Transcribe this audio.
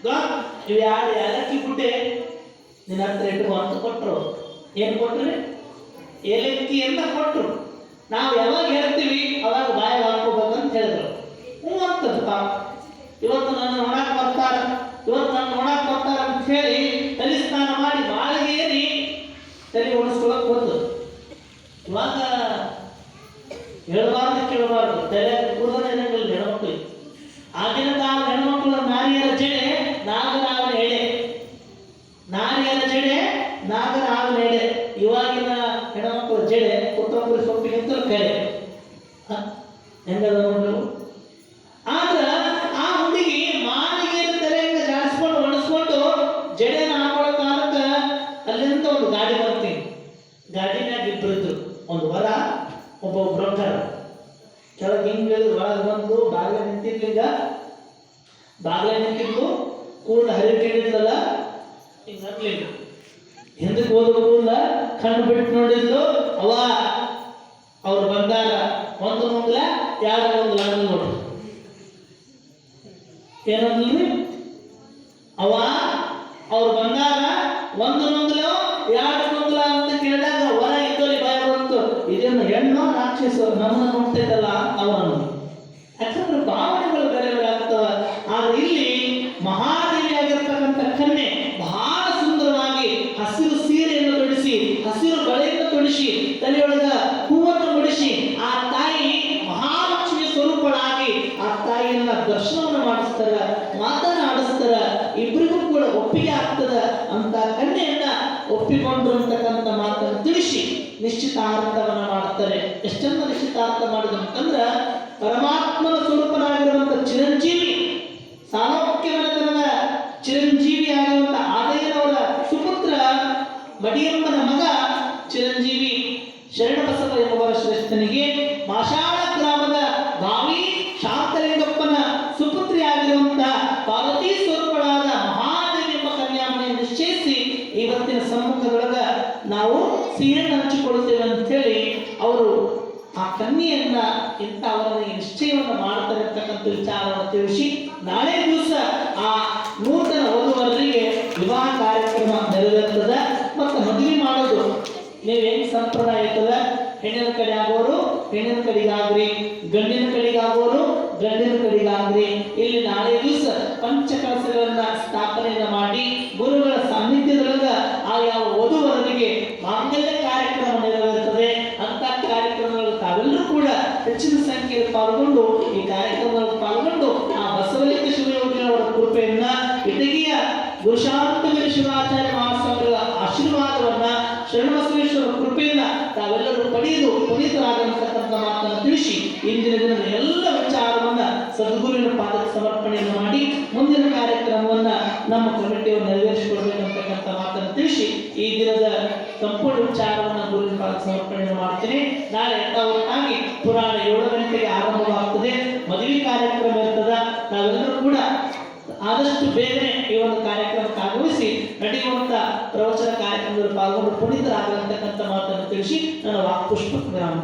ಇವು ಯಾರು ಏಲಕ್ಕಿ ಗುಡ್ಡೆ ನಿನ್ನ ಹತ್ರ ಇಟ್ಟು ಅಂತ ಕೊಟ್ಟರು. ಏನು ಕೊಟ್ರಿ? ಏಲಕ್ಕಿಯನ್ನ ಕೊಟ್ಟರು. ನಾವು ಯಾವಾಗ ಹೇಳ್ತೀವಿ ಅವಾಗ ಬಾಯಿಗೆ ಹಾಕೋಬೇಕಂತ ಹೇಳಿದ್ರು. ಹ್ಞೂ ಅಂತದ್ದು ಪಾಪ. ಇವತ್ತು ನನ್ನ ನೋಡಕ್ಕೆ ಬರ್ತಾರ, ಇವತ್ತು ನನ್ನ ನೋಡಕ್ಕೆ ಬರ್ತಾರ ಅಂತ ಹೇಳಿ ತಲೆ ಸ್ನಾನ ಮಾಡಿ ಬಾಳಿಗೆ ಏರಿ ತಲೆ ಓಡಿಸ್ಕೊಳಕ್ ಬಂದು ಇವಾಗ ಹೇಳಬಾರ್ದು ಕೇಳಬಾರ್ದು ತಲೆ ಕೂದಲೇ ಇರಂಗಿಲ್ಲ ಹೆಣ್ಮಕ್ಳು. ಆಗಿನ ಕಾಲ ಹೆಣ್ಮಕ್ಳು ನಾರಿಯರ ಜಡೆ ನಾಗರಾವನ ಎಡೆ, ನಾರಿಯರ ಜಡೆ ನಾಗರಾವನ ಎಡೆ. ಇವಾಗಿನ ಹೆಣ್ಮಕ್ಳ ಜಡೆ ಕೊತ್ತಂಬರಿ ಸೊಪ್ಪಿಗಿಂತಲೂ ಕಡೆ ಹೆಂಗದ ನೋಡ್ರಿ. ಆದ್ರ ಆ ಹುಡುಗಿ ಮಾಲಿಗೆ ತಲೆಯಿಂದ ಜಾಡಿಸ್ಕೊಂಡು ಒಣಸ್ಕೊಂಡು ಜಡೆನ ಹಾಕೊಳ್ಳೋ ಕಾಲಕ್ಕೆ ಅಲ್ಲಿಂದ ಒಂದು ಗಾಡಿ ಬರ್ತೀನಿ. ಗಾಡಿನಾಗ ಇಬ್ಬರು ಇದ್ರು, ಒಂದು ವರ ಒಬ್ಬ ಬ್ರೋಕರ್. ಕೆಳಗೆ ಹಿಂಗೆ ಒಳಗೆ ಬಂದು ಬಾಗಿಲ ನಿಂತಿರ್ಲಿಲ್ಲ, ಬಾಗಿಲ ನಿಂತಿದ್ದು ಕೂದಲ ಹರಿಟಿಡಿದ್ಲಲ್ಲ ಹಿಂಗೆ ಹತ್ಲಿಲ್ಲ, ಹಿಂದಕ್ಕೆ ಹೋದ ಕೂದಲ ಕಣ್ಣು ಬಿಟ್ಟು ನೋಡಿದ್ಲು. ಅವ ಅವ್ರು ಬಂದಾಗ ಒಂದು ಮುಂಗ್ಲ ಎರಡು ಮುಂಗ್ಲ ನೋಡ್ರಿ ಏನಂದ್ರಿ. ಅವ ಅವ್ರು ಬಂದಾಗ ಒಂದು ಮುಂಗ್ಲ ಎರಡು ಮುಂಗ್ಲ ಅಂತ ಕೇಳಿದಾಗ ಹೊರ ಇದ್ದೋಲಿ ಭಯ ಬಂತು, ಇದೇನು ಹೆಣ್ಣು ರಾಕ್ಷಸ ನಮ್ಮನ್ನ ನೋಡ್ತಿದ್ದಲ್ಲ ಅವರನ್ನು. ಯಾಕಂದ್ರೆ ಭಾವನೆಗಳು ಬೇರೆ ಬೇರೆ ಆಗ್ತವ. ಆದ್ರೆ ಇಲ್ಲಿ ಮಹಾದೇವಿ ಆಗಿರ್ತಕ್ಕಂಥ ಕನ್ಯೆ ಬಹಳ ಸುಂದರವಾಗಿ ಹಸಿರು ಸೀರೆಯನ್ನು ತೊಡಿಸಿ, ಹಸಿರು ಬಳೆಯನ್ನು ತೊಡಿಸಿ, ತಲೆಯೊಳಗ ಹೂವನ್ನು ಮುಡಿಸಿ ಆ ತಾಯಿ ಮಹಾಲಕ್ಷ್ಮಿ ಸ್ವರೂಪಳಾಗಿ ಆ ತಾಯಿಯನ್ನ ದರ್ಶನವನ್ನು ಮಾಡಿಸ್ತಾರ, ಮಾತನಾಡಿಸ್ತಾರ. ಇಬ್ಬರಿಗೂ ಕೂಡ ಒಪ್ಪಿಗೆ ಆಗ್ತದ ಅಂತ ಕನ್ಯೆಯನ್ನ ಒಪ್ಪಿಕೊಂಡ್ರು ಅಂತಕ್ಕಂಥ ಮಾತನ್ನು ತಿಳಿಸಿ ನಿಶ್ಚಿತಾರ್ಥವನ್ನ ಮಾಡ್ತಾರೆ. ಎಷ್ಟೆಲ್ಲ ನಿಶ್ಚಿತಾರ್ಥ ಮಾಡಿದ್ರು ಅಂತಂದ್ರ ಪರಮಾತ್ಮನ ಸ್ವರೂಪನಾಗಿರುವಂತ ಚಿರಂಜೀವಿ, ಸಾಲೋಕ್ಯ ಮನೆತನದ ಚಿರಂಜೀವಿ ಆಗಿರುವಂತ ಆದಯ್ಯನವರ ಸುಪುತ್ರ ಮಡಿಯಮ್ಮನ ಮಗ ಚಿರಂಜೀವಿ ಶರಣಬಸವ ಎಂಬುವರ ಶ್ರೇಷ್ಠನಿಗೆ ಮಾಷಾಳ ಗ್ರಾಮದ ಭಾವಿ ಶಾಂತಲಿಂಗಪ್ಪನ ಸುಪುತ್ರಿ ಆಗಿರುವಂತ ಪಾರ್ವತಿ ಸ್ವರೂಪಳಾದ ಮಹಾದೇವಿ ಎಂಬ ಕನ್ಯಾಮಣಿಯನ್ನು ನಿಶ್ಚಯಿಸಿ ಇವತ್ತಿನ ಸಮ್ಮುಖದೊಳಗ ನಾವು ಸೀರೆಯನ್ನು ಹಂಚಿಕೊಳ್ಳುತ್ತೇವೆ ಅಂತ ಹೇಳಿ ಅವರು ಆ ಕನ್ಯೆಯನ್ನ ಇಂಥ ಅವರನ್ನು ನಿಶ್ಚಯವನ್ನು ಮಾಡ್ತಾರೆ ಅಂತಕ್ಕಂಥ ವಿಚಾರವನ್ನು ತಿಳಿಸಿ ನಾಳೆ ದಿವಸ ಆ ನೂತನ ವಧುವರರಿಗೆ ವಿವಾಹ ಕಾರ್ಯಕ್ರಮ ನೆರವೇರ್ತದೆ. ಮತ್ತು ಮದುವೆ ಮಾಡೋದು ನೀವು ಹೆಂಗ್ ಸಂಪ್ರದಾಯ ಇರ್ತದ, ಹೆಣ್ಣಿನ ಕಡೆ ಆಗೋರು ಹೆಣ್ಣಿನ ಕಡೆಗಾಗ್ರಿ, ಗಂಡಿನ ಕಡೆಗಾಗೋರು ಗಂಡಿನ ಕಡೆಗಾಗ್ರಿ. ಇಲ್ಲಿ ನಾಳೆ ದಿವಸ ಪಂಚಕಳಸಗಳನ್ನ ಸ್ಥಾಪನೆಯನ್ನು ಮಾಡಿ ಗುರುಗಳ ಸಾನ್ನಿಧ್ಯದೊಳಗ ಆ ಯಾವ ವಧುವರರಿಗೆ ಮಾಂಗಲ್ಯ ಕಾರ್ಯಕ್ರಮ ನೆರವೇರುತ್ತದೆ. ಅಂತ ಕಾರ್ಯಕ್ರಮಗಳು ತಾವೆಲ್ಲರೂ ಕೂಡ ಹೆಚ್ಚಿನ ಸಂಖ್ಯೆಯಲ್ಲಿ ಪಾಲ್ಗೊಂಡು ಈ ಕಾರ್ಯಕ್ರಮದಲ್ಲಿ ಪಾಲ್ಗೊಂಡು ಆ ಬಸವಲಿಂಗ ಶಿವಯೋಗಿಯವರ ಕೃಪೆಯನ್ನ, ಇಟಗಿಯ ಗುರುಶಾಂತವೀರ ಶಿವಾಚಾರ್ಯ ಮಹಾಸ್ವಾಮಿಗಳ ಆಶೀರ್ವಾದವನ್ನ, ಶರಣಬಸವೇಶ್ವರ ಕೃಪೆಯನ್ನ ತಾವೆಲ್ಲರೂ ಪಡೆಯುವುದು ಪುನೀತರಾಗತಕ್ಕಂಥ ಮಾತನ್ನು ತಿಳಿಸಿ ಇಂದಿನ ದಿನದ ಎಲ್ಲ ವಿಚಾರವನ್ನ ಸದ್ಗುರುವಿನ ಪಾದಕ್ಕೆ ಸಮರ್ಪಣೆಯನ್ನು ಮಾಡಿ ಮುಂದಿನ ಕಾರ್ಯಕ್ರಮವನ್ನ ನಮ್ಮ ಕಮಿಟಿಯವರು ನೆರವೇರಿಸಿಕೊಳ್ಬೇಕಂತಕ್ಕಂಥ ಮಾತನ್ನು ತಿಳಿಸಿ ಈ ದಿನದ ಸಂಪೂರ್ಣ ವಿಚಾರವನ್ನು ಗುರುವಿನ ಪಾದಕ್ಕೆ ಸಮರ್ಪಣೆಯನ್ನು ಮಾಡ್ತೀನಿ. ನಾಳೆ ಯಥಾವತ್ತಾಗಿ ಪುರಾಣ 7 ಗಂಟೆಗೆ ಆರಂಭವಾಗ್ತದೆ. ಮದುವೆ ಕಾರ್ಯಕ್ರಮ ಇರ್ತದ. ನಾವೆಲ್ಲರೂ ಕೂಡ ಆದಷ್ಟು ಬೇಗನೆ ಈ ಒಂದು ಕಾರ್ಯಕ್ರಮಕ್ಕೆ ಆಗಮಿಸಿ ನಡೆಯುವಂತ ಪ್ರವಚನ ಕಾರ್ಯಕ್ರಮದಲ್ಲಿ ಪಾಲ್ಗೊಂಡು ಪುನೀತರಾಗತಕ್ಕಂಥ ಮಾತನ್ನು ತಿಳಿಸಿ ನನ್ನ ವಾಕ್ಪುಷ್ಪ ವಿರಾಮ.